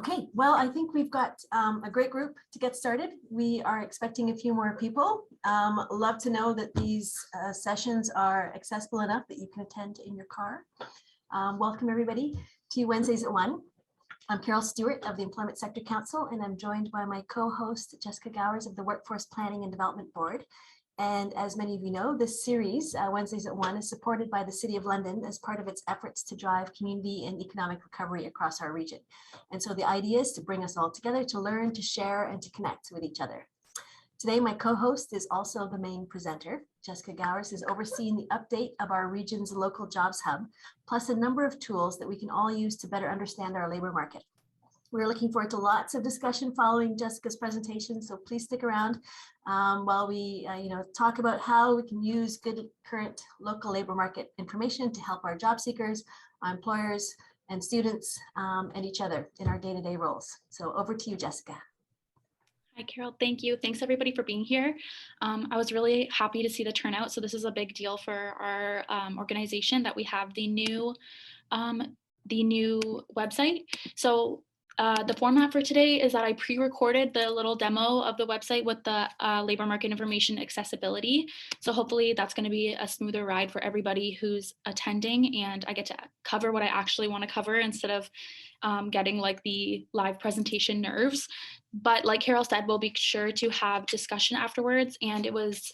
Okay, well, I think we've got a great group to get started. We are expecting a few more people. Love to know that these sessions are accessible enough that you can attend in your car. Welcome everybody to Wednesdays at 1. I'm Carol Stewart of the Employment Sector Council, and I'm joined by my co-host Jessica Gowers of the Workforce Planning and Development Board. And as many of you know, this series, Wednesdays at 1, is supported by the City of London as part of its efforts to drive community and economic recovery across our region. And so the idea is to bring us all together to learn, to share, and to connect with each other. Today, my co-host is also the main presenter. Jessica Gowers is overseeing the update of our region's local jobs hub, plus a number of tools that we can all use to better understand our labor market. We're looking forward to lots of discussion following Jessica's presentation, so please stick around while we talk about how we can use good current local labor market information to help our job seekers, our employers, and students, and each other in our day-to-day roles. So over to you, Jessica. Hi, Carol. Thank you. Thanks, everybody, for being here. I was really happy to see the turnout. So this is a big deal for our organization that we have the new website. So the format for today is that I pre-recorded the little demo of the website with the labor market information accessibility. So hopefully that's going to be a smoother ride for everybody who's attending, and I get to cover what I actually want to cover instead of getting like the live presentation nerves. But like Carol said, we'll be sure to have discussion afterwards. And it was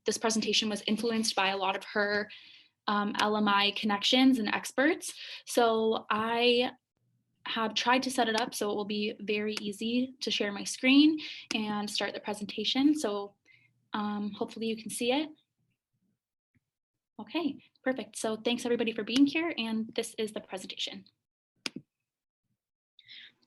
this presentation was influenced by a lot of her LMI connections and experts. So I have tried to set it up so it will be very easy to share my screen and start the presentation. So hopefully you can see it. Okay, perfect. So thanks everybody for being here, and this is the presentation.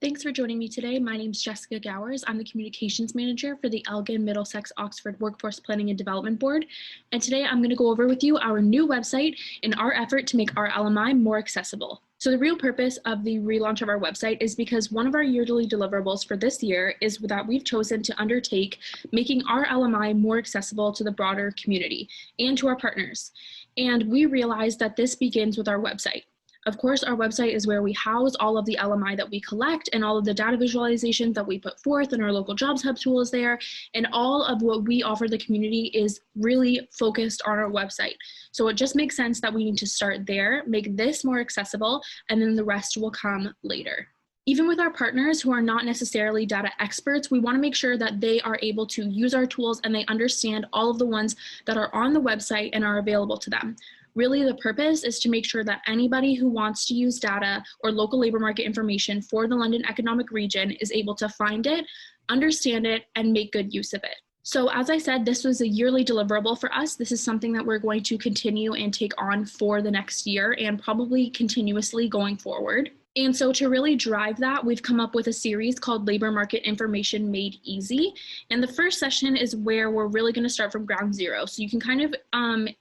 Thanks for joining me today. My name is Jessica Gowers. I'm the Communications Manager for the Elgin Middlesex Oxford Workforce Planning and Development Board. And today I'm going to go over with you our new website in our effort to make our LMI more accessible. So the real purpose of the relaunch of our website is because one of our yearly deliverables for this year is that we've chosen to undertake making our LMI more accessible to the broader community and to our partners. And we realize that this begins with our website. Of course, our website is where we house all of the LMI that we collect and all of the data visualizations that we put forth, and our local jobs hub tool is there, and all of what we offer the community is really focused on our website. So it just makes sense that we need to start there, make this more accessible, and then the rest will come later. Even with our partners who are not necessarily data experts, we want to make sure that they are able to use our tools and they understand all of the ones that are on the website and are available to them. Really, the purpose is to make sure that anybody who wants to use data or local labor market information for the London Economic Region is able to find it, understand it, and make good use of it. So as I said, this was a yearly deliverable for us. This is something that we're going to continue and take on for the next year and probably continuously going forward. And so to really drive that, we've come up with a series called Labor Market Information Made Easy. And the first session is where we're really going to start from ground zero. So you can kind of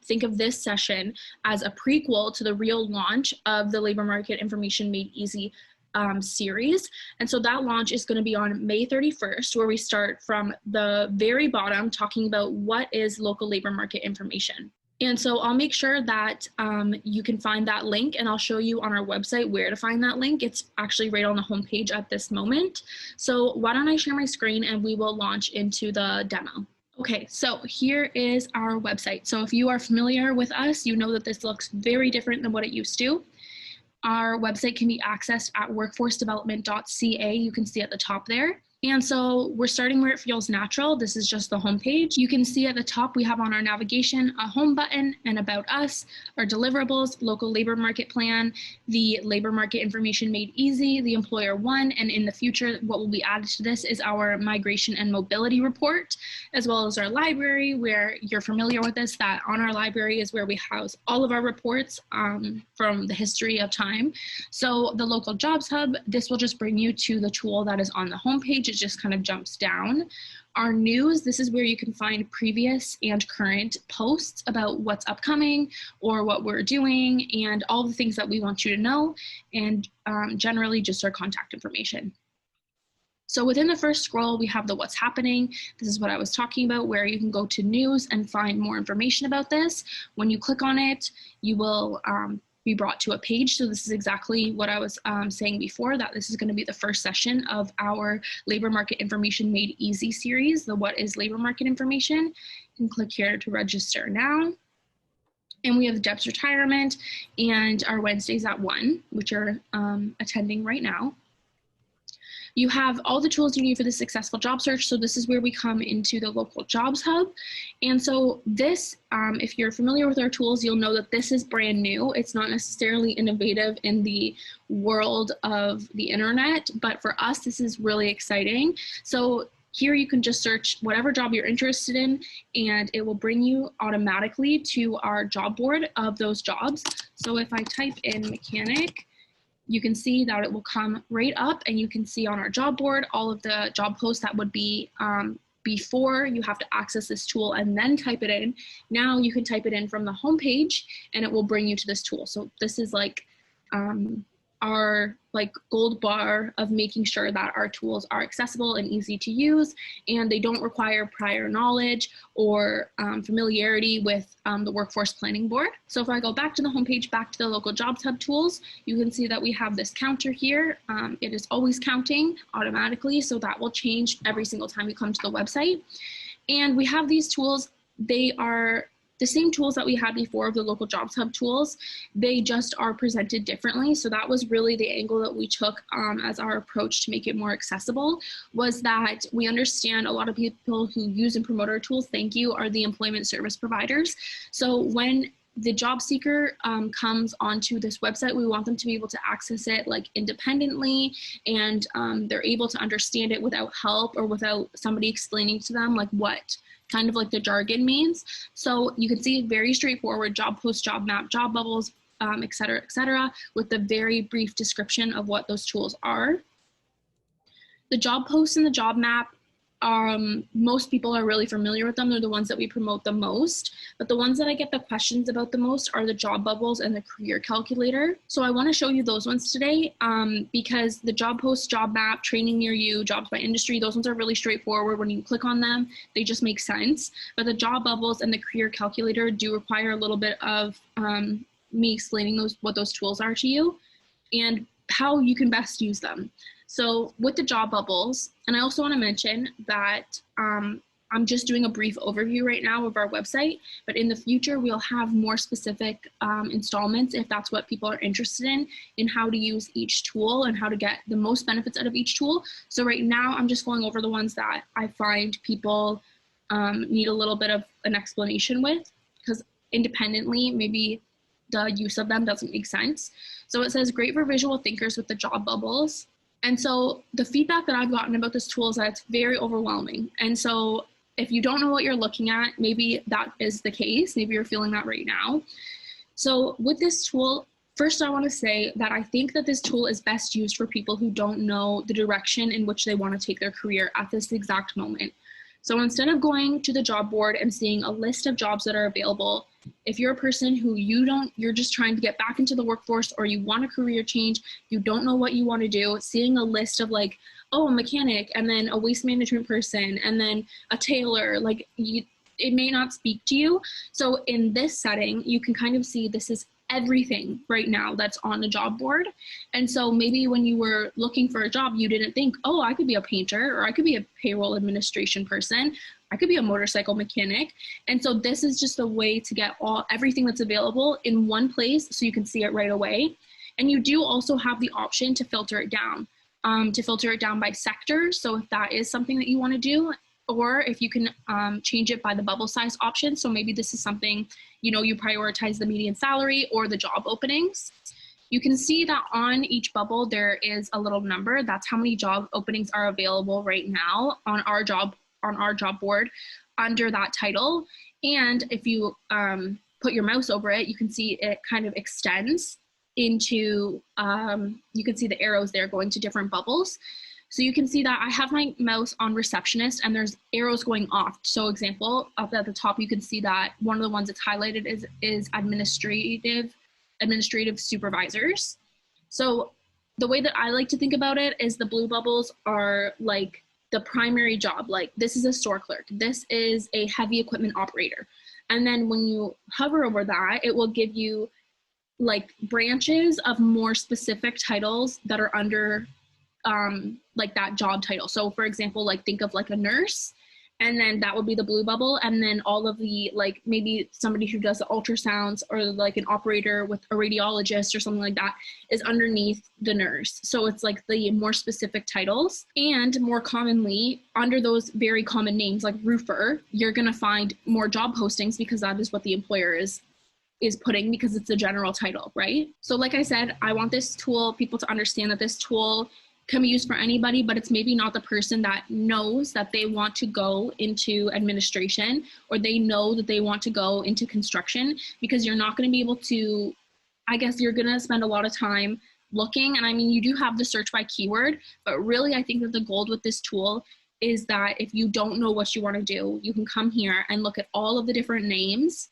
think of this session as a prequel to the real launch of the Labor Market Information Made Easy series. And so that launch is going to be on May 31st, where we start from the very bottom talking about what is local labor market information. And so I'll make sure that you can find that link, and I'll show you on our website where to find that link. It's actually right on the homepage at this moment. So why don't I share my screen and we will launch into the demo. Okay, so here is our website. So if you are familiar with us, you know that this looks very different than what it used to. Our website can be accessed at workforcedevelopment.ca. You can see at the top there. And so we're starting where it feels natural. This is just the home page. You can see at the top we have on our navigation a home button and about us, our deliverables, local labor market plan, the labor market information made easy, the employer one, and in the future what will be added to this is our migration and mobility report, as well as our library, where you're familiar with this, that on our library is where we house all of our reports from the history of time. So the local jobs hub, this will just bring you to the tool that is on the homepage. It just kind of jumps down. Our news, this is where you can find previous and current posts about what's upcoming or what we're doing and all the things that we want you to know, and generally just our contact information. So within the first scroll, we have the what's happening. This is what I was talking about, where you can go to news and find more information about this. When you click on it, you will be brought to a page. So this is exactly what I was saying before, that this is going to be the first session of our Labor Market Information Made Easy series, the What is Labor Market Information? You can click here to register now. And we have Deb's retirement and our Wednesdays at 1, which are attending right now. You have all the tools you need for the successful job search. So this is where we come into the local jobs hub. And so this, if you're familiar with our tools, you'll know that this is brand new. It's not necessarily innovative in the world of the internet, but for us, this is really exciting. So here you can just search whatever job you're interested in, and it will bring you automatically to our job board of those jobs. So if I type in mechanic, you can see that it will come right up, and you can see on our job board all of the job posts that would be before you have to access this tool and then type it in. Now you can type it in from the home page and it will bring you to this tool. So this is like our gold bar of making sure that our tools are accessible and easy to use, and they don't require prior knowledge or familiarity with the Workforce Planning Board. So if I go back to the homepage, back to the local jobs hub tools, you can see that we have this counter here. It is always counting automatically, so that will change every single time you come to the website. And we have these tools. They are the same tools that we had before of the local jobs hub tools. They just are presented differently. So that was really the angle that we took as our approach to make it more accessible, was that we understand a lot of people who use and promote our tools, thank you, are the employment service providers. So when the job seeker comes onto this website, we want them to be able to access it independently, and they're able to understand it without help or without somebody explaining to them what kind of the jargon means. So you can see very straightforward job post, job map, job bubbles, et cetera, with the very brief description of what those tools are. The job posts and the job map, most people are really familiar with them. They're the ones that we promote the most, but the ones that I get the questions about the most are the job bubbles and the career calculator. So I want to show you those ones today because the job post, job map, training near you, jobs by industry, those ones are really straightforward. When you click on them, they just make sense. But the job bubbles and the career calculator do require a little bit of me explaining what those tools are to you and how you can best use them. So with the job bubbles, and I also want to mention that I'm just doing a brief overview right now of our website, but in the future, we'll have more specific installments if that's what people are interested in how to use each tool and how to get the most benefits out of each tool. So right now, I'm just going over the ones that I find people need a little bit of an explanation with, because independently, maybe the use of them doesn't make sense. So it says, great for visual thinkers with the job bubbles. And so the feedback that I've gotten about this tool is that it's very overwhelming. And so if you don't know what you're looking at, maybe that is the case. Maybe you're feeling that right now. So with this tool, first I want to say that I think that this tool is best used for people who don't know the direction in which they want to take their career at this exact moment. So instead of going to the job board and seeing a list of jobs that are available, if you're a person who you're just trying to get back into the workforce, or you want a career change, you don't know what you want to do, seeing a list of oh, a mechanic, and then a waste management person, and then a tailor, it may not speak to you. So in this setting, you can kind of see this is everything right now that's on the job board. And so maybe when you were looking for a job, you didn't think, oh, I could be a painter, or I could be a payroll administration person, I could be a motorcycle mechanic. And so this is just a way to get everything that's available in one place so you can see it right away. And you do also have the option to filter it down by sector. So if that is something that you want to do, or if you can change it by the bubble size option. So maybe this is something, you prioritize the median salary or the job openings. You can see that on each bubble, there is a little number. That's how many job openings are available right now on our job board under that title. And if you put your mouse over it, you can see it kind of extends into, you can see the arrows there going to different bubbles. So you can see that I have my mouse on receptionist and there's arrows going off. So example, up at the top, you can see that one of the ones that's highlighted is administrative supervisors. So the way that I like to think about it is the blue bubbles are the primary job. This is a store clerk. This is a heavy equipment operator. And then when you hover over that, it will give you like branches of more specific titles that are under like that job title. So for example, like think of like a nurse, and then that would be the blue bubble. And then all of the, like maybe somebody who does the ultrasounds, or like an operator with a radiologist or something like that, is underneath the nurse. So it's like the more specific titles. And more commonly, under those very common names like roofer, you're gonna find more job postings, because that is what the employer is putting, because it's a general title, right? So like I said, I want this tool, people to understand that this tool can be used for anybody, but it's maybe not the person that knows that they want to go into administration, or they know that they want to go into construction, because you're not going to be able to, I guess you're going to spend a lot of time looking. And I mean, you do have the search by keyword, but really I think that the gold with this tool is that if you don't know what you want to do, you can come here and look at all of the different names,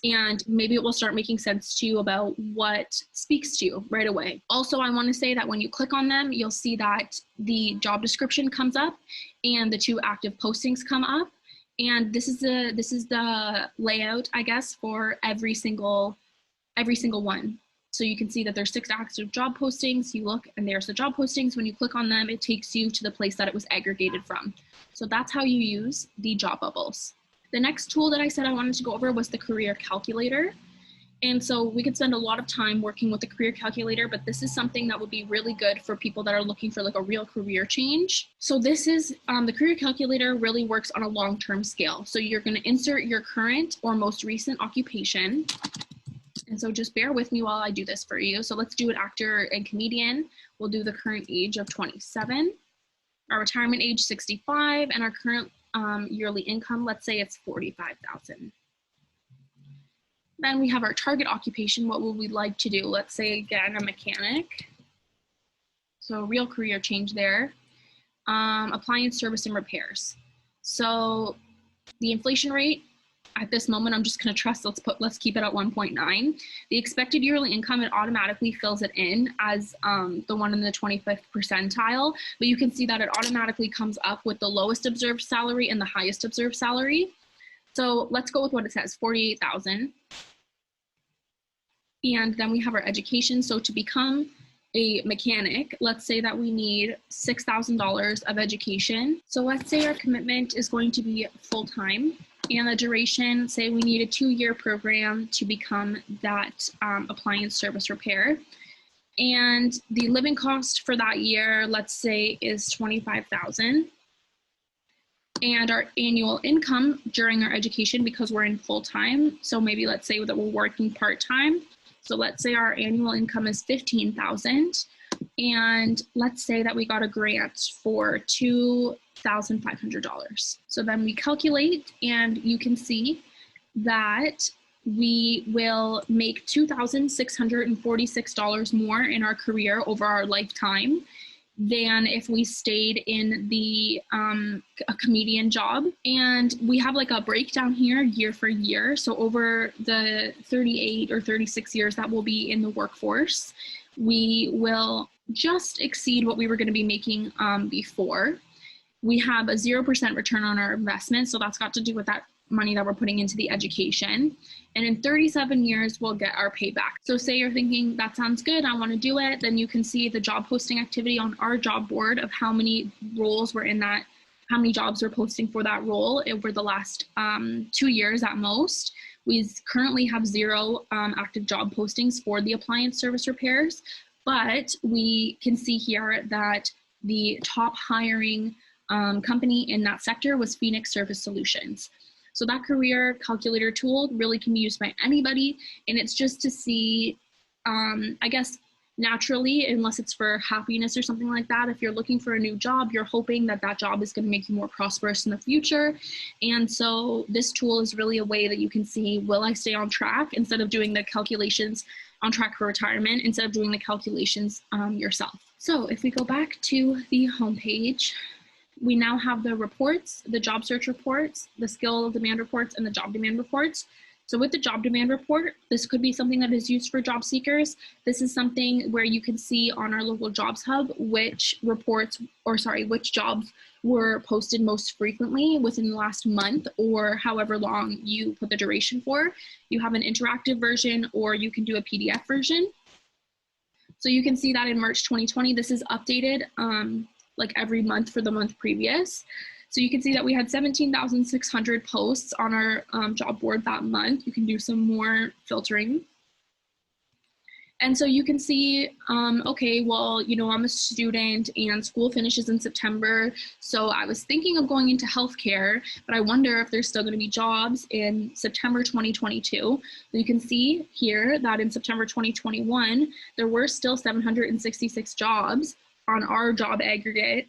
and maybe it will start making sense to you about what speaks to you right away. Also, I want to say that when you click on them, you'll see that the job description comes up and the 2 active postings come up. And this is the layout, I guess, for every single one. So you can see that there's 6 active job postings. You look and there's the job postings. When you click on them, it takes you to the place that it was aggregated from. So that's how you use the job bubbles. The next tool that I said I wanted to go over was the career calculator. And so we could spend a lot of time working with the career calculator, but this is something that would be really good for people that are looking for like a real career change. So this is, the career calculator really works on a long-term scale. So you're going to insert your current or most recent occupation. And so just bear with me while I do this for you. So let's do an actor and comedian. We'll do the current age of 27, our retirement age 65, and our current yearly income, let's say it's 45,000. Then we have our target occupation. What would we like to do? Let's say again, a mechanic. So real career change there. Appliance service and repairs. So the inflation rate at this moment, I'm just going to trust, let's keep it at 1.9. The expected yearly income, it automatically fills it in as the one in the 25th percentile, but you can see that it automatically comes up with the lowest observed salary and the highest observed salary. So let's go with what it says, 48,000. And then we have our education. So to become a mechanic, let's say that we need $6,000 of education. So let's say our commitment is going to be full-time. And the duration, say we need a 2-year program to become that appliance service repair. And the living cost for that year, let's say, is $25,000. And our annual income during our education, because we're in full-time, so maybe let's say that we're working part-time. So let's say our annual income is $15,000. And let's say that we got a grant for $2,500. So then we calculate, and you can see that we will make $2,646 more in our career over our lifetime than if we stayed in the a comedian job. And we have like a breakdown here year for year. So over the 38 or 36 years that we'll be in the workforce, we will just exceed what we were going to be making before. We have a 0% return on our investment. So that's got to do with that money that we're putting into the education. And in 37 years, we'll get our payback. So say you're thinking, that sounds good, I want to do it. Then you can see the job posting activity on our job board of how many roles were in that, how many jobs we're posting for that role over the last 2 years at most. We currently have 0 active job postings for the appliance service repairs, but we can see here that the top hiring company in that sector was Phoenix Service Solutions. So that career calculator tool really can be used by anybody, and it's just to see, I guess, naturally, unless it's for happiness or something like that, if you're looking for a new job, you're hoping that that job is going to make you more prosperous in the future. And so this tool is really a way that you can see, will I stay on track, instead of doing the calculations on track for retirement, instead of doing the calculations yourself. So if we go back to the homepage, we now have the reports, the job search reports, the skill demand reports, and the job demand reports. So with the job demand report, this could be something that is used for job seekers. This is something where you can see on our local jobs hub which jobs were posted most frequently within the last month or however long you put the duration for. You have an interactive version or you can do a PDF version. So you can see that in March 2020, this is updated like every month for the month previous. So you can see that we had 17,600 posts on our job board that month. You can do some more filtering. And so you can see, okay, well, you know, I'm a student and school finishes in September. So I was thinking of going into healthcare, but I wonder if there's still going to be jobs in September 2022. You can see here that in September 2021, there were still 766 jobs on our job aggregate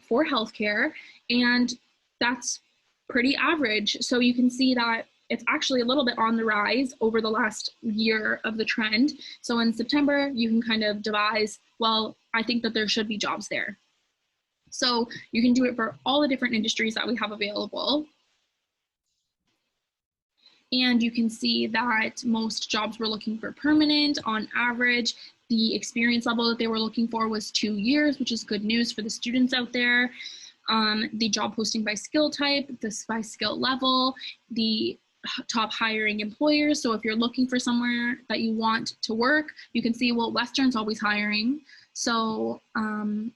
for healthcare, and that's pretty average. So you can see that it's actually a little bit on the rise over the last year of the trend. So in September, you can kind of devise, well, I think that there should be jobs there. So you can do it for all the different industries that we have available. And you can see that most jobs were looking for permanent on average. The experience level that they were looking for was 2 years, which is good news for the students out there. The job posting by skill type, this by skill level, the top hiring employers. So if you're looking for somewhere that you want to work, you can see, well, Western's always hiring. So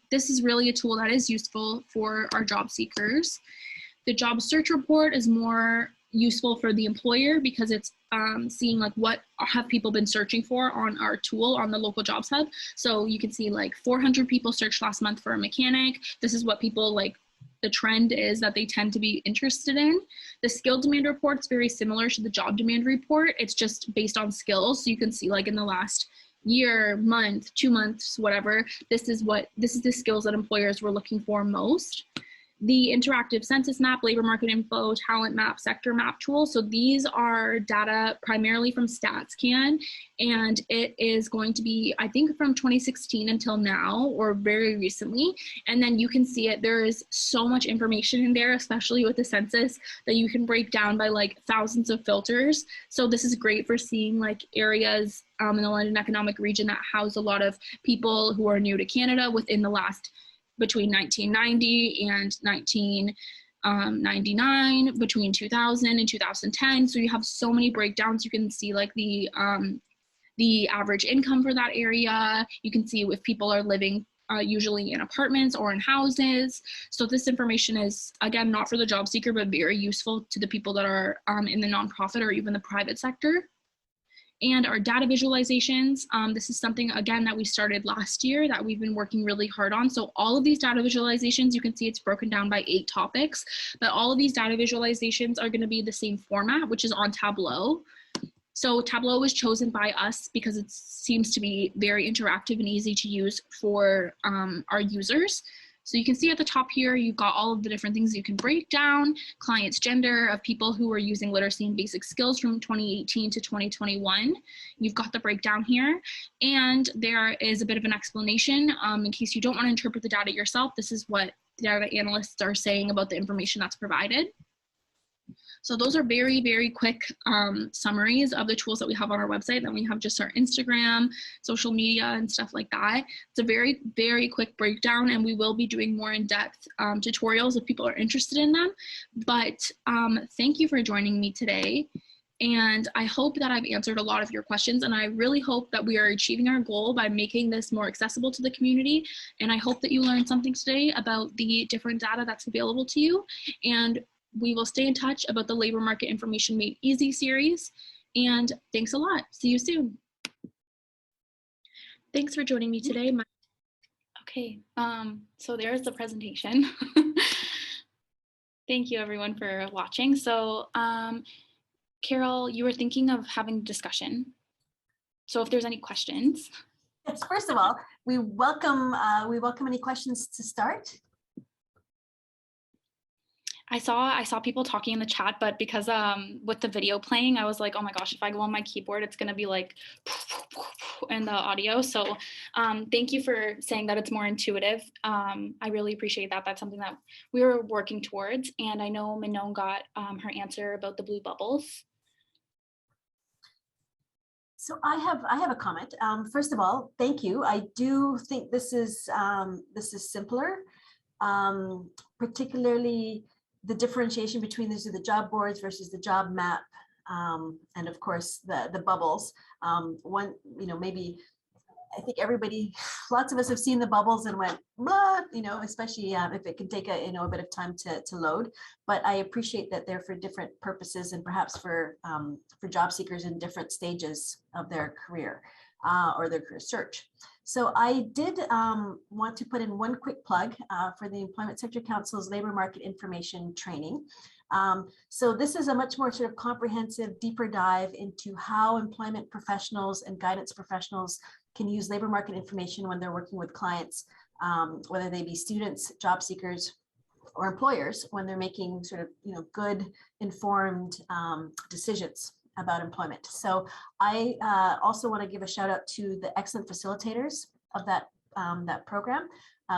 this is really a tool that is useful for our job seekers. The job search report is more useful for the employer because it's seeing like what have people been searching for on our tool on the local jobs hub. So you can see like 400 people searched last month for a mechanic. This is what people like, the trend is that they tend to be interested in. The skill demand report is very similar to the job demand report. It's just based on skills. So you can see like in the last year, month, 2 months, whatever, this is the skills that employers were looking for most. The interactive census map, labor market info, talent map, sector map tool. So these are data primarily from StatsCan, and it is going to be, I think, from 2016 until now or very recently. And then you can see it, there is so much information in there, especially with the census, that you can break down by like thousands of filters. So this is great for seeing like areas in the London economic region that house a lot of people who are new to Canada within the last between 1990 and 1999, between 2000 and 2010. So you have so many breakdowns. You can see like the average income for that area. You can see if people are living usually in apartments or in houses. So this information is, again, not for the job seeker, but very useful to the people that are in the nonprofit or even the private sector. And our data visualizations, this is something, again, that we started last year that we've been working really hard on. So all of these data visualizations, you can see it's broken down by 8 topics, but all of these data visualizations are going to be the same format, which is on Tableau. So Tableau was chosen by us because it seems to be very interactive and easy to use for our users. So you can see at the top here, you've got all of the different things you can break down, client's gender of people who are using literacy and basic skills from 2018 to 2021. You've got the breakdown here, and there is a bit of an explanation in case you don't want to interpret the data yourself. This is what the data analysts are saying about the information that's provided. So those are very, very quick summaries of the tools that we have on our website. Then we have just our Instagram, social media, and stuff like that. It's a very, very quick breakdown, and we will be doing more in-depth tutorials if people are interested in them. But thank you for joining me today. And I hope that I've answered a lot of your questions, and I really hope that we are achieving our goal by making this more accessible to the community. And I hope that you learned something today about the different data that's available to you. And we will stay in touch about the Labor Market Information Made Easy series. And thanks a lot. See you soon. Thanks for joining me today. Okay, so there's the presentation. Thank you everyone for watching. So Carol, you were thinking of having a discussion. So if there's any questions. Yes, first of all, we welcome any questions to start. I saw people talking in the chat, but because with the video playing, I was like, oh my gosh, if I go on my keyboard, it's gonna be like in the audio. So thank you for saying that it's more intuitive. I really appreciate that. That's something that we were working towards. And I know Manon got her answer about the blue bubbles. So I have a comment. First of all, thank you. I do think this is simpler, particularly the differentiation between these are the job boards versus the job map, and of course the bubbles. One, maybe I think everybody, lots of us have seen the bubbles and went, blah, especially if it can take a bit of time to load. But I appreciate that they're for different purposes and perhaps for job seekers in different stages of their career or their career search. So I did want to put in one quick plug for the Employment Sector Council's Labor Market Information Training. So this is a much more sort of comprehensive, deeper dive into how employment professionals and guidance professionals can use labor market information when they're working with clients, whether they be students, job seekers, or employers, when they're making sort of good, informed decisions about employment. So I also want to give a shout out to the excellent facilitators of that program.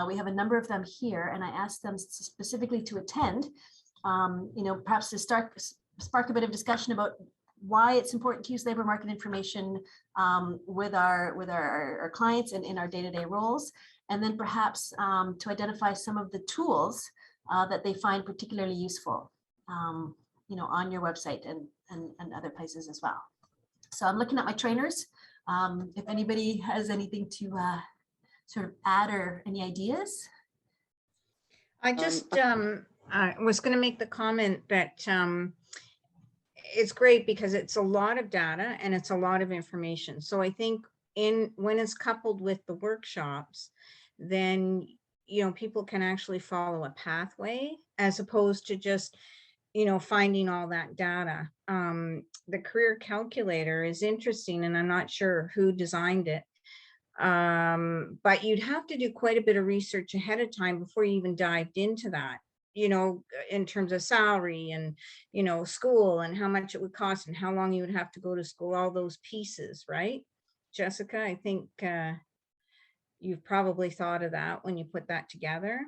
We have a number of them here, and I asked them specifically to attend, perhaps to spark a bit of discussion about why it's important to use labor market information with our clients and in our day-to-day roles, and then perhaps to identify some of the tools that they find particularly useful, on your website and other places as well. So I'm looking at my trainers. If anybody has anything to sort of add or any ideas. I just was going to make the comment that it's great because it's a lot of data and it's a lot of information. So I think when it's coupled with the workshops, then people can actually follow a pathway as opposed to just finding all that data. The career calculator is interesting, and I'm not sure who designed it, but you'd have to do quite a bit of research ahead of time before you even dived into that, in terms of salary and school and how much it would cost and how long you would have to go to school, all those pieces, right, Jessica? I think you've probably thought of that when you put that together.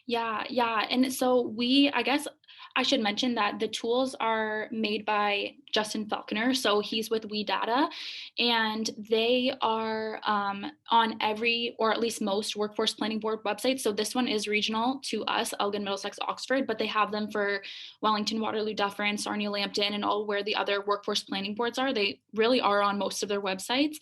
Yeah. And so I guess I should mention that the tools are made by Justin Falconer. So he's with WeData, and they are on every, or at least most, workforce planning board websites. So this one is regional to us, Elgin, Middlesex, Oxford, but they have them for Wellington, Waterloo, Dufferin, Sarnia, Lambton, and all where the other workforce planning boards are. They really are on most of their websites.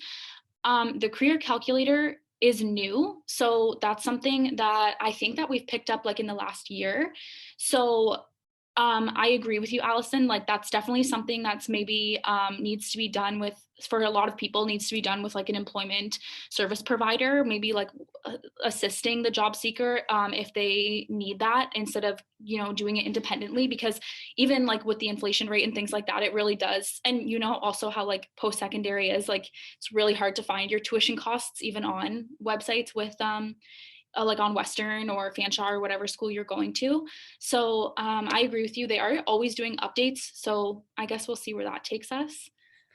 The career calculator is new. So that's something that I think that we've picked up like in the last year. So I agree with you, Allison. Like that's definitely something that's maybe needs to be done with, for a lot of people, needs to be done with like an employment service provider, maybe like assisting the job seeker if they need that, instead of doing it independently, because even like with the inflation rate and things like that, it really does. And also how like post-secondary is, like it's really hard to find your tuition costs even on websites with like on Western or Fanshawe or whatever school you're going to. So I agree with you. They are always doing updates. So I guess we'll see where that takes us.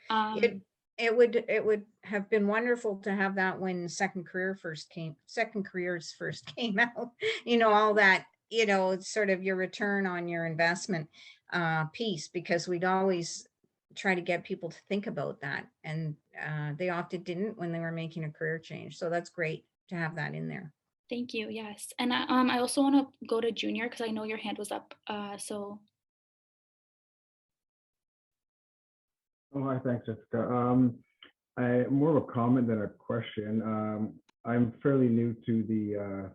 It would have been wonderful to have that when second careers first came out, all that, sort of your return on your investment piece, because we'd always try to get people to think about that. And they often didn't when they were making a career change. So that's great to have that in there. Thank you. Yes. And I also want to go to Junior because I know your hand was up. So. Oh, hi, thanks, Jessica. More of a comment than a question. I'm fairly new to the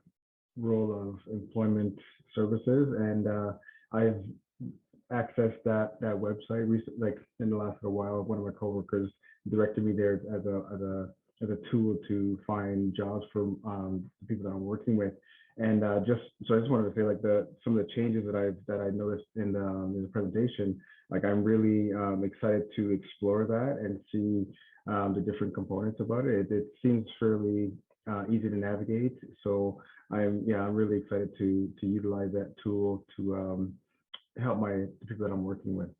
role of employment services, and I've accessed that website recently, like in the last little while. One of my coworkers directed me there as a tool to find jobs for the people that I'm working with. And so I just wanted to say, like, some of the changes that I noticed in the presentation, like I'm really excited to explore that and see the different components about it. It seems fairly easy to navigate. So I'm really excited to utilize that tool to help the people that I'm working with.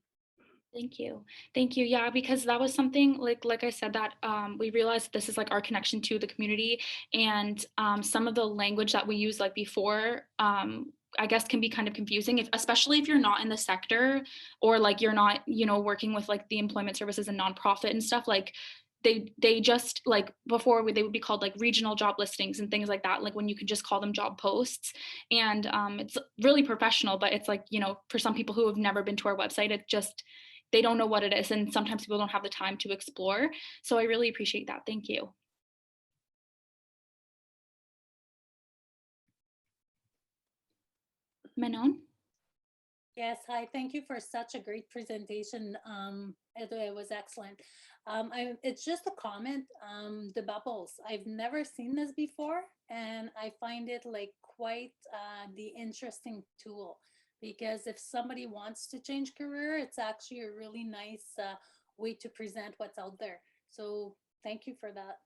Thank you. Yeah, because that was something like I said, that we realized this is like our connection to the community, and some of the language that we used like before I guess can be kind of confusing, especially if you're not in the sector, or like you're not, you know, working with like the employment services and nonprofit and stuff. Like they just, like before they would be called like regional job listings and things like that, like when you could just call them job posts. And it's really professional, but it's like, you know, for some people who have never been to our website, it just, they don't know what it is, and sometimes people don't have the time to explore. So I really appreciate that. Thank you. Manon? Yes, hi. Thank you for such a great presentation. It was excellent. It's just a comment. The bubbles. I've never seen this before, and I find it like quite the interesting tool, because if somebody wants to change career, it's actually a really nice way to present what's out there. So thank you for that.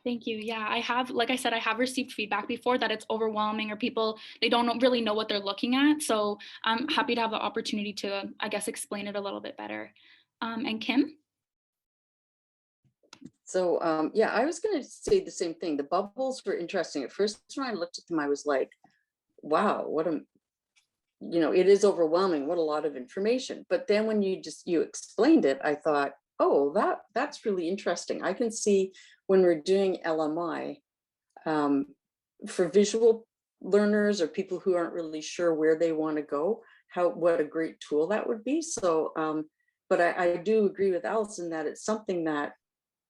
Thank you. Yeah, I have, like I said, I have received feedback before that it's overwhelming, or people, they don't really know what they're looking at. So I'm happy to have the opportunity to, I guess, explain it a little bit better. And Kim? So yeah, I was going to say the same thing. The bubbles were interesting. At first, when I looked at them, I was like, wow, what a, you know, it is overwhelming. What a lot of information. But then when you explained it, I thought, oh, that's really interesting. I can see when we're doing LMI for visual learners or people who aren't really sure where they want to go, what a great tool that would be. So, but I do agree with Allison that it's something that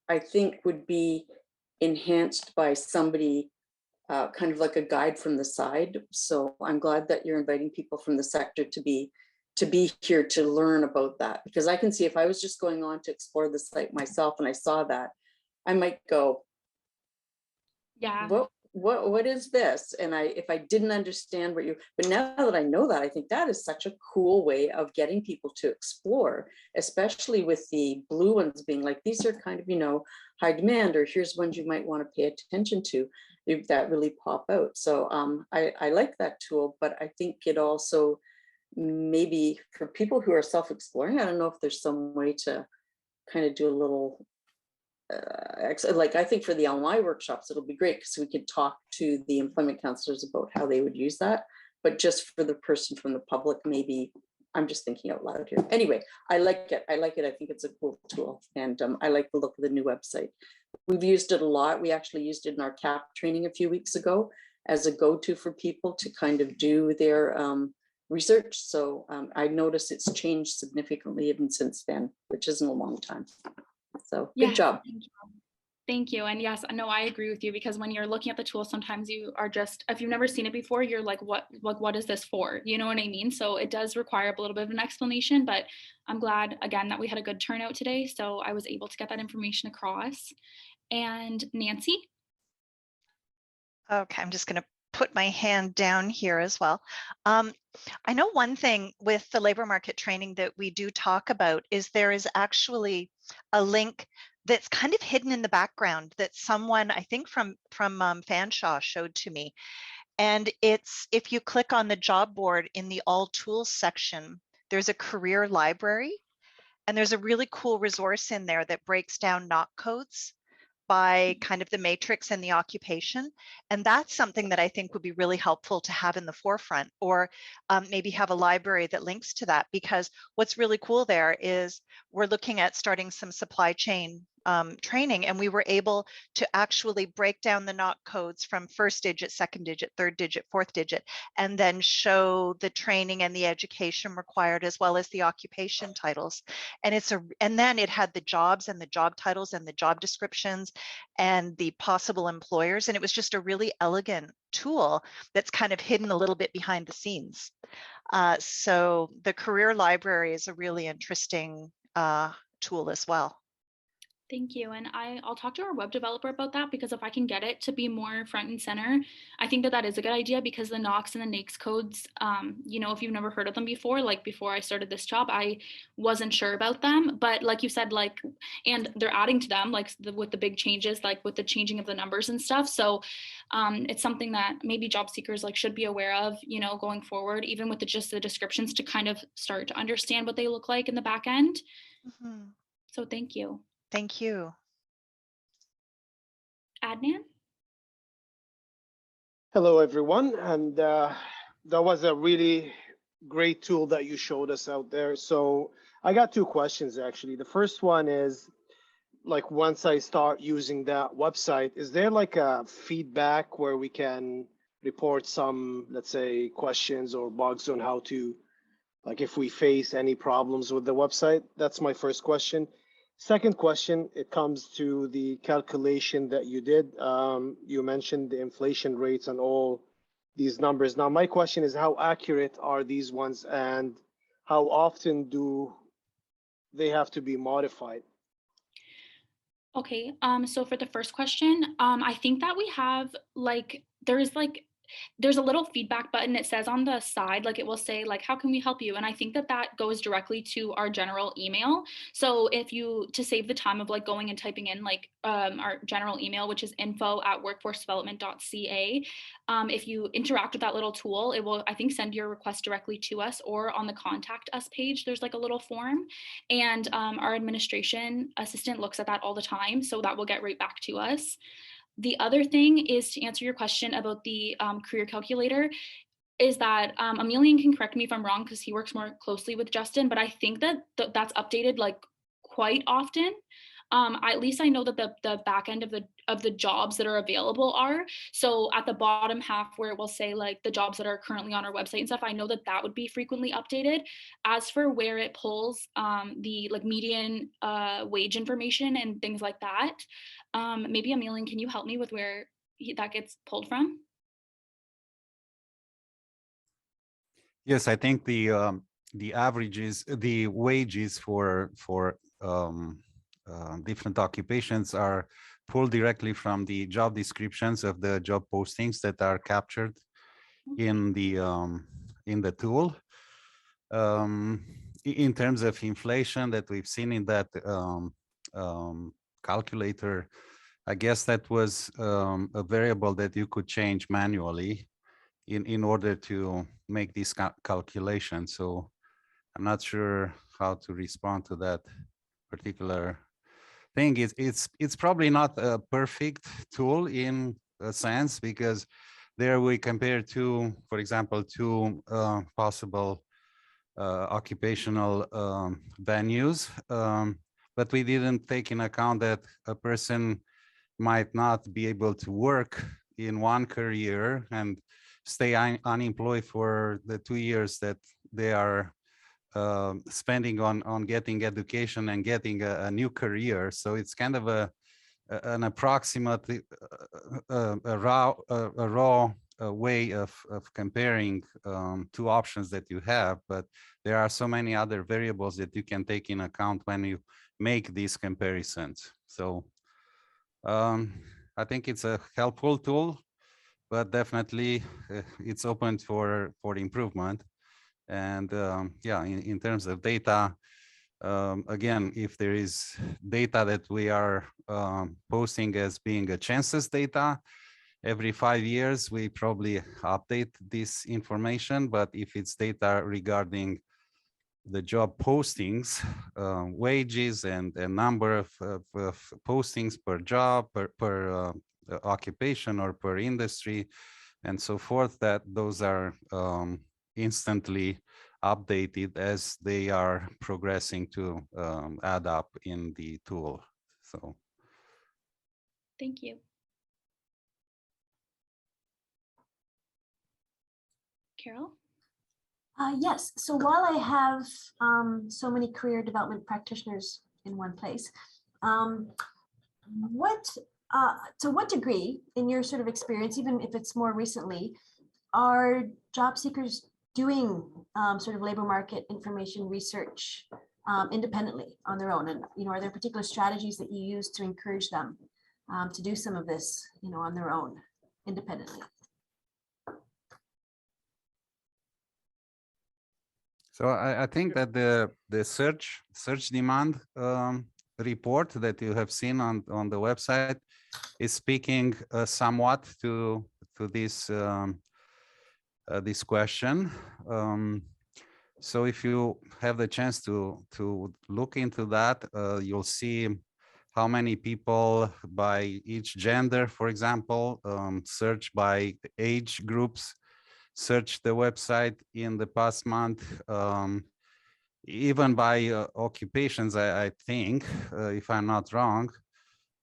I think would be enhanced by somebody, kind of like a guide from the side. So I'm glad that you're inviting people from the sector to be here to learn about that, because I can see if I was just going on to explore the site myself and I saw that, I might go, Yeah. What is this? And if I didn't understand but now that I know that, I think that is such a cool way of getting people to explore, especially with the blue ones being like, these are kind of, you know, high demand, or here's ones you might want to pay attention to, that really pop out. So I like that tool, but I think it also, maybe for people who are self-exploring, I don't know if there's some way to kind of do a little, like I think for the LMI workshops, it'll be great because we could talk to the employment counselors about how they would use that. But just for the person from the public, maybe, I'm just thinking out loud here. Anyway, I like it. I think it's a cool tool, and I like the look of the new website. We've used it a lot. We actually used it in our CAP training a few weeks ago as a go-to for people to kind of do their research. So I noticed it's changed significantly even since then, which isn't a long time. So good job. Thank you. And yes, no, I agree with you, because when you're looking at the tool, sometimes you are just, if you've never seen it before, you're like, what is this for? You know what I mean? So it does require a little bit of an explanation, but I'm glad again that we had a good turnout today. So I was able to get that information across. And Nancy? Okay, I'm just going to put my hand down here as well. I know one thing with the labor market training that we do talk about is there is actually a link that's kind of hidden in the background that someone, I think from Fanshawe, showed to me. And it's, if you click on the job board in the all tools section, there's a career library, and there's a really cool resource in there that breaks down knock codes by kind of the matrix and the occupation. And that's something that I think would be really helpful to have in the forefront, or maybe have a library that links to that, because what's really cool there is we're looking at starting some supply chain training, and we were able to actually break down the knock codes from first digit, second digit, third digit, fourth digit, and then show the training and the education required, as well as the occupation titles. And and then it had the jobs and the job titles and the job descriptions and the possible employers. And it was just a really elegant tool that's kind of hidden a little bit behind the scenes. So the career library is a really interesting tool as well. Thank you. And I'll talk to our web developer about that, because if I can get it to be more front and center, I think that is a good idea, because the NOCs and the NAICS codes, you know, if you've never heard of them before, like before I started this job, I wasn't sure about them. But like you said, like, and they're adding to them, like with the big changes, like with the changing of the numbers and stuff. So it's something that maybe job seekers like should be aware of, you know, going forward, even with just the descriptions, to kind of start to understand what they look like in the back end. Mm-hmm. So thank you. Thank you. Adnan? Hello, everyone. And that was a really great tool that you showed us out there. So I got two questions actually. The first one is, like, once I start using that website, is there like a feedback where we can report some, let's say, questions or bugs on how to, like, if we face any problems with the website? That's my first question. Second question, it comes to the calculation that you did. You mentioned the inflation rates and all these numbers. Now, my question is, how accurate are these ones, and how often do they have to be modified? Okay, so for the first question, I think that we have there's a little feedback button. It says on the side, like it will say like, how can we help you? And I think that that goes directly to our general email. So if you, to save the time of like going and typing in like our general email, which is info@workforcedevelopment.ca, if you interact with that little tool, it will, I think, send your request directly to us, or on the contact us page, there's like a little form. And our administration assistant looks at that all the time. So that will get right back to us. The other thing is, to answer your question about the career calculator, is that Emilian can correct me if I'm wrong because he works more closely with Justin, but I think that that's updated like quite often. At least I know that the back end of the jobs that are available are. So at the bottom half where it will say like the jobs that are currently on our website and stuff, I know that that would be frequently updated. As for where it pulls the like median wage information and things like that, maybe Emilian, can you help me with where that gets pulled from? Yes, I think the averages, the wages for different occupations are pulled directly from the job descriptions of the job postings that are captured in the tool. In terms of inflation that we've seen in that calculator, I guess that was a variable that you could change manually in order to make this calculation. So I'm not sure how to respond to that particular thing. It's probably not a perfect tool in a sense, because there we compare two, for example, two possible occupational venues, but we didn't take in account that a person might not be able to work in one career and stay unemployed for the 2 years that they are spending on getting education and getting a new career. So it's kind of an approximate, a raw way of comparing two options that you have, but there are so many other variables that you can take in account when you make these comparisons. So I think it's a helpful tool, but definitely it's open for improvement. And yeah, in terms of data, again, if there is data that we are posting as being a census data, every 5 years, we probably update this information. But if it's data regarding the job postings, wages and number of postings per job, per occupation or per industry, and so forth, that those are instantly updated as they are progressing to add up in the tool. So Thank you. Carol? Yes, so while I have so many career development practitioners in one place, to what degree, in your sort of experience, even if it's more recently, are job seekers doing sort of labor market information research independently on their own? And, are there particular strategies that you use to encourage them to do some of this, on their own independently? So I think that the search demand report that you have seen on the website is speaking somewhat to this this question. So if you have the chance to look into that, you'll see how many people by each gender, for example, search by age groups, searched the website in the past month, even by occupations, I think, if I'm not wrong.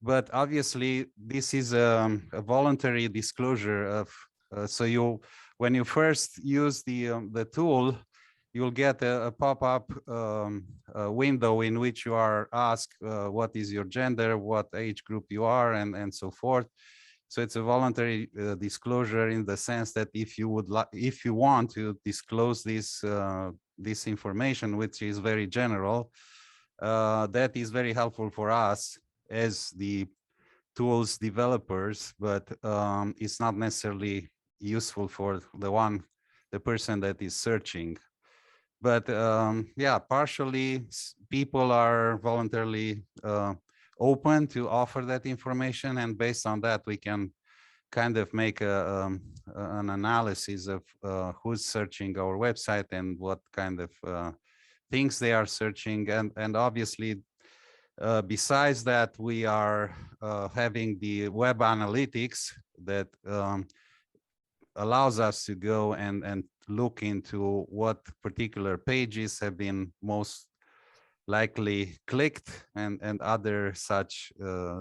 But obviously, this is a voluntary disclosure of, so when you first use the tool, you'll get a pop-up window in which you are asked what is your gender, what age group you are, and so forth. So it's a voluntary disclosure in the sense that if you want to disclose this information, which is very general, that is very helpful for us as the tools developers, but it's not necessarily useful for the person that is searching. But yeah, partially people are voluntarily open to offer that information, and based on that we can kind of make an analysis of who's searching our website and what kind of things they are searching. And obviously, besides that, we are having the web analytics that allows us to go and look into what particular pages have been most likely clicked, and other such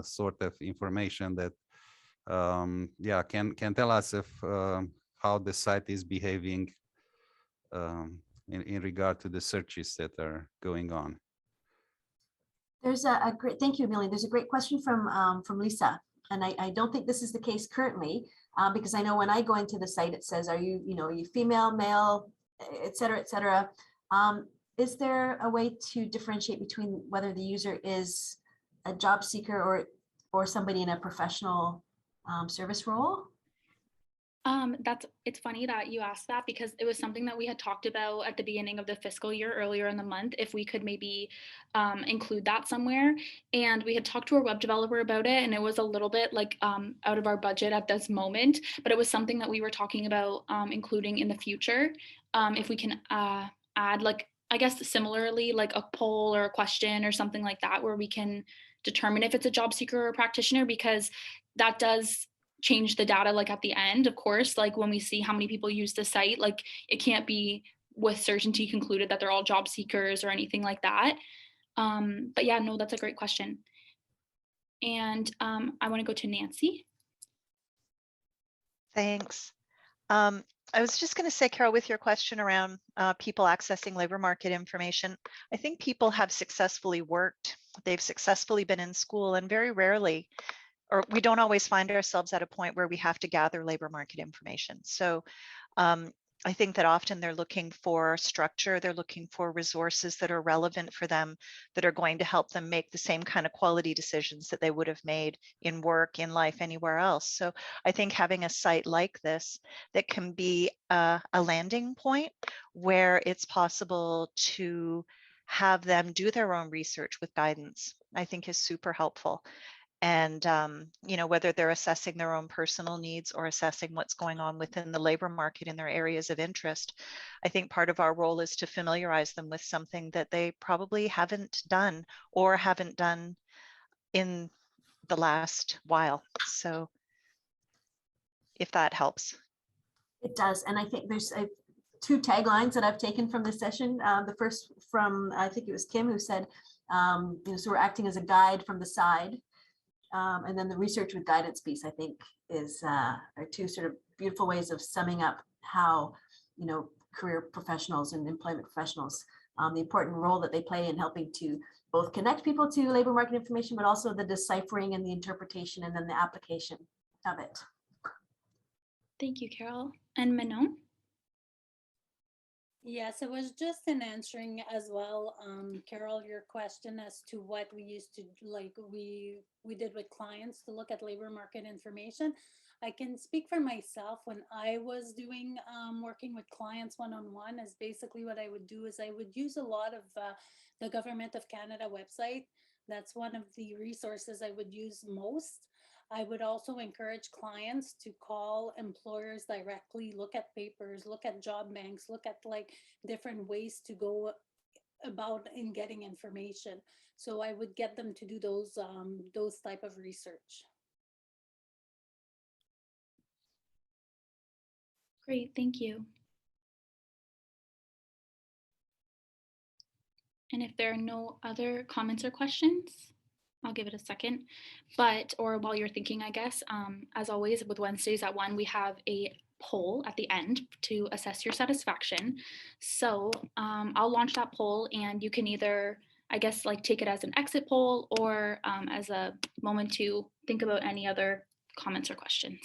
sort of information that yeah, can tell us if how the site is behaving in regard to the searches that are going on. There's a great, thank you, Amelia. There's a great question from Lisa. And I don't think this is the case currently, because I know when I go into the site, it says, are you female, male, et cetera, et cetera. Is there a way to differentiate between whether the user is a job seeker or somebody in a professional service role? It's funny that you asked that, because it was something that we had talked about at the beginning of the fiscal year earlier in the month, if we could maybe include that somewhere. And we had talked to our web developer about it, and it was a little bit like out of our budget at this moment, but it was something that we were talking about including in the future. If we can add, like, I guess similarly, like a poll or a question or something like that, where we can determine if it's a job seeker or a practitioner, because that does change the data, like at the end, of course, like when we see how many people use the site, like it can't be with certainty concluded that they're all job seekers or anything like that. But yeah, no, that's a great question. And I want to go to Nancy. Thanks. I was just going to say, Carol, with your question around people accessing labor market information, I think people have successfully worked, they've successfully been in school, and very rarely, or we don't always find ourselves at a point where we have to gather labor market information. So I think that often they're looking for structure, they're looking for resources that are relevant for them, that are going to help them make the same kind of quality decisions that they would have made in work, in life, anywhere else. So I think having a site like this that can be a landing point where it's possible to have them do their own research with guidance, I think is super helpful. And, whether they're assessing their own personal needs or assessing what's going on within the labor market in their areas of interest, I think part of our role is to familiarize them with something that they probably haven't done or haven't done in the last while. So if that helps. It does. And I think there's two taglines that I've taken from this session. The first from, I think it was Kim, who said, so we're acting as a guide from the side. And then the research with guidance piece, I think, are two sort of beautiful ways of summing up how, career professionals and employment professionals, the important role that they play in helping to both connect people to labor market information, but also the deciphering and the interpretation and then the application of it. Thank you, Carol. And Manon? Yes, it was just in answering as well, Carol, your question as to what we used to, like we did with clients to look at labor market information. I can speak for myself. When I was doing working with clients one-on-one, is basically what I would do is I would use a lot of the Government of Canada website. That's one of the resources I would use most. I would also encourage clients to call employers directly, look at papers, look at job banks, look at like different ways to go about in getting information. So I would get them to do those type of research. Great, thank you. And if there are no other comments or questions, I'll give it a second. Or while you're thinking, I guess, as always with Wednesdays at 1, we have a poll at the end to assess your satisfaction. So I'll launch that poll, and you can either, I guess, like take it as an exit poll or as a moment to think about any other comments or questions.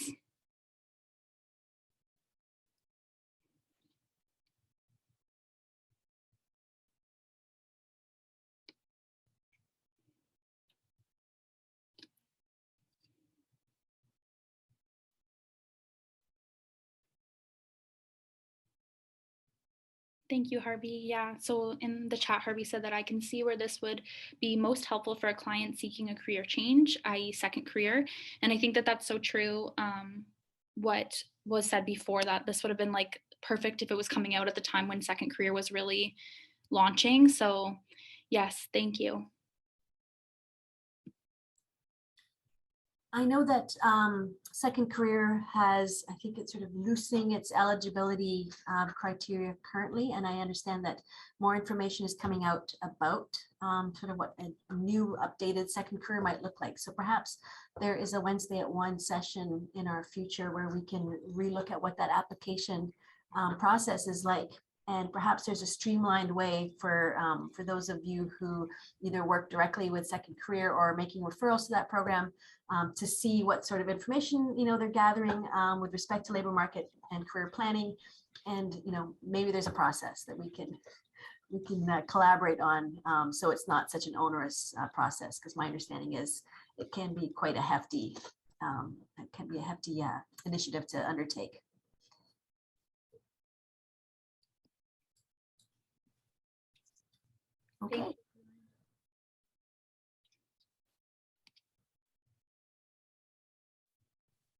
Thank you, Harvey. Yeah, so in the chat, Harvey said that I can see where this would be most helpful for a client seeking a career change, i.e. second career. And I think that that's so true. What was said before, that this would have been like perfect if it was coming out at the time when second career was really launching. So yes, thank you. I know that second career has, I think it's sort of loosening its eligibility criteria currently, and I understand that more information is coming out about sort of what a new updated second career might look like. So perhaps there is a Wednesday at 1 session in our future where we can relook at what that application process is like. And perhaps there's a streamlined way for those of you who either work directly with second career or are making referrals to that program to see what sort of information they're gathering with respect to labor market and career planning. And maybe there's a process that we can collaborate on, so it's not such an onerous process, because my understanding is it can be quite a hefty initiative to undertake. Okay.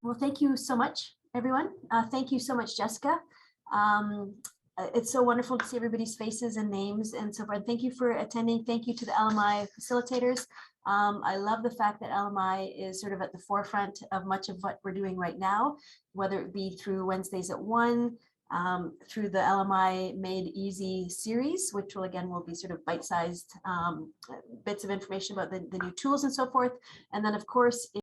Well, thank you so much, everyone. Thank you so much, Jessica. It's so wonderful to see everybody's faces and names and so forth. Thank you for attending. Thank you to the LMI facilitators. I love the fact that LMI is sort of at the forefront of much of what we're doing right now, whether it be through Wednesdays at 1, through the LMI Made Easy series, which will be sort of bite-sized bits of information about the new tools and so forth. And then, of course,